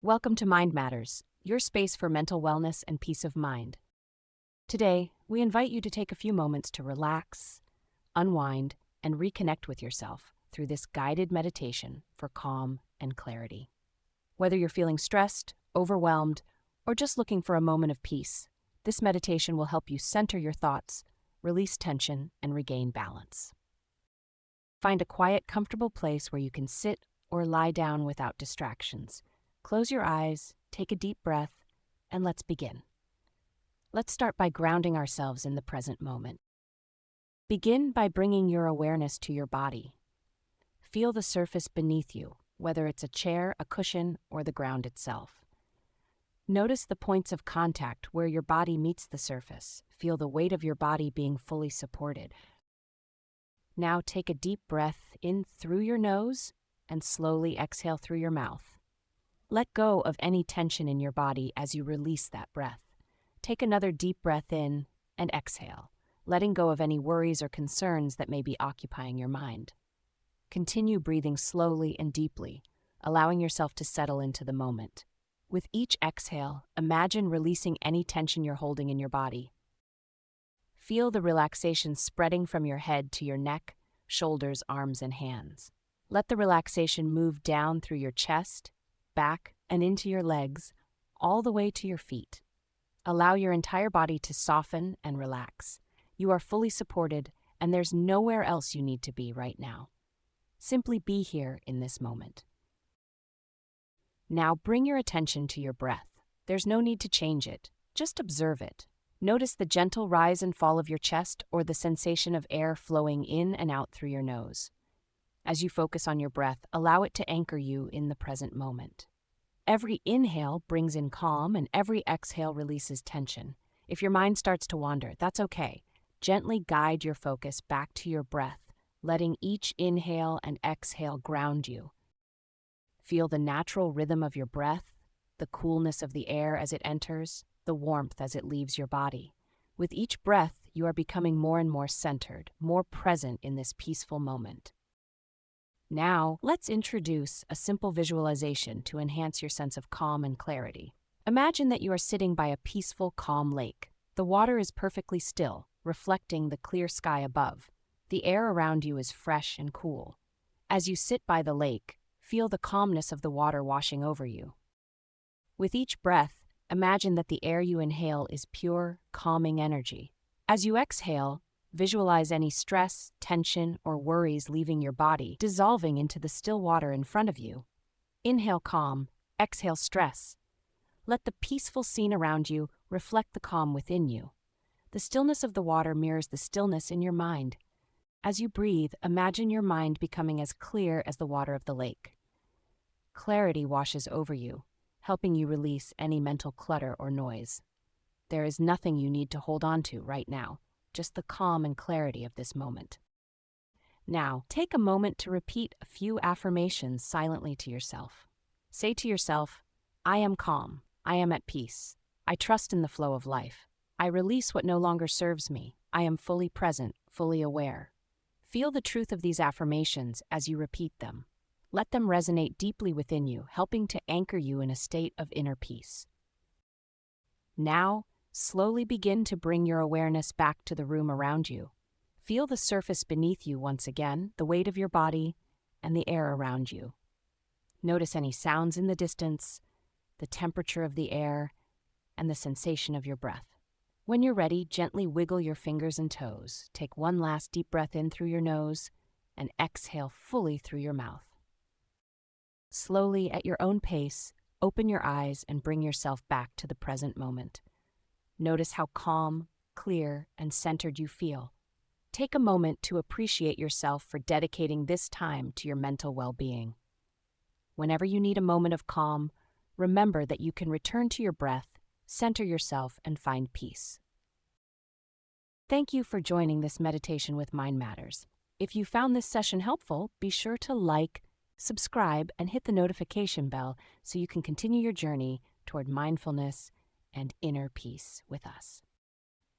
Welcome to Mind Matters, your space for mental wellness and peace of mind. Today, we invite you to take a few moments to relax, unwind, and reconnect with yourself through this guided meditation for calm and clarity. Whether you're feeling stressed, overwhelmed, or just looking for a moment of peace, this meditation will help you center your thoughts, release tension, and regain balance. Find a quiet, comfortable place where you can sit or lie down without distractions. Close your eyes, take a deep breath, and let's begin. Let's start by grounding ourselves in the present moment. Begin by bringing your awareness to your body. Feel the surface beneath you, whether it's a chair, a cushion, or the ground itself. Notice the points of contact where your body meets the surface. Feel the weight of your body being fully supported. Now take a deep breath in through your nose and slowly exhale through your mouth. Let go of any tension in your body as you release that breath. Take another deep breath in and exhale, letting go of any worries or concerns that may be occupying your mind. Continue breathing slowly and deeply, allowing yourself to settle into the moment. With each exhale, imagine releasing any tension you're holding in your body. Feel the relaxation spreading from your head to your neck, shoulders, arms, and hands. Let the relaxation move down through your chest, back, and into your legs, all the way to your feet. Allow your entire body to soften and relax. You are fully supported, and there's nowhere else you need to be right now. Simply be here in this moment. Now bring your attention to your breath. There's no need to change it. Just observe it. Notice the gentle rise and fall of your chest or the sensation of air flowing in and out through your nose. As you focus on your breath, allow it to anchor you in the present moment. Every inhale brings in calm, and every exhale releases tension. If your mind starts to wander, that's okay. Gently guide your focus back to your breath, letting each inhale and exhale ground you. Feel the natural rhythm of your breath, the coolness of the air as it enters, the warmth as it leaves your body. With each breath, you are becoming more and more centered, more present in this peaceful moment. Now, let's introduce a simple visualization to enhance your sense of calm and clarity. Imagine that you are sitting by a peaceful, calm lake. The water is perfectly still, reflecting the clear sky above. The air around you is fresh and cool. As you sit by the lake, feel the calmness of the water washing over you. With each breath, imagine that the air you inhale is pure, calming energy. As you exhale, visualize any stress, tension, or worries leaving your body, dissolving into the still water in front of you. Inhale calm, exhale stress. Let the peaceful scene around you reflect the calm within you. The stillness of the water mirrors the stillness in your mind. As you breathe, imagine your mind becoming as clear as the water of the lake. Clarity washes over you, helping you release any mental clutter or noise. There is nothing you need to hold on to right now. Just the calm and clarity of this moment. Now, take a moment to repeat a few affirmations silently to yourself. Say to yourself, I am calm, I am at peace, I trust in the flow of life, I release what no longer serves me, I am fully present, fully aware. Feel the truth of these affirmations as you repeat them. Let them resonate deeply within you, helping to anchor you in a state of inner peace. Now, slowly begin to bring your awareness back to the room around you. Feel the surface beneath you once again, the weight of your body, and the air around you. Notice any sounds in the distance, the temperature of the air, and the sensation of your breath. When you're ready, gently wiggle your fingers and toes. Take one last deep breath in through your nose and exhale fully through your mouth. Slowly, at your own pace, open your eyes and bring yourself back to the present moment. Notice how calm, clear, and centered you feel. Take a moment to appreciate yourself for dedicating this time to your mental well-being. Whenever you need a moment of calm, remember that you can return to your breath, center yourself, and find peace. Thank you for joining this meditation with Mind Matters. If you found this session helpful, be sure to like, subscribe, and hit the notification bell so you can continue your journey toward mindfulness and inner peace with us.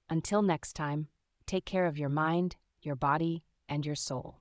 Until next time, take care of your mind, your body, and your soul.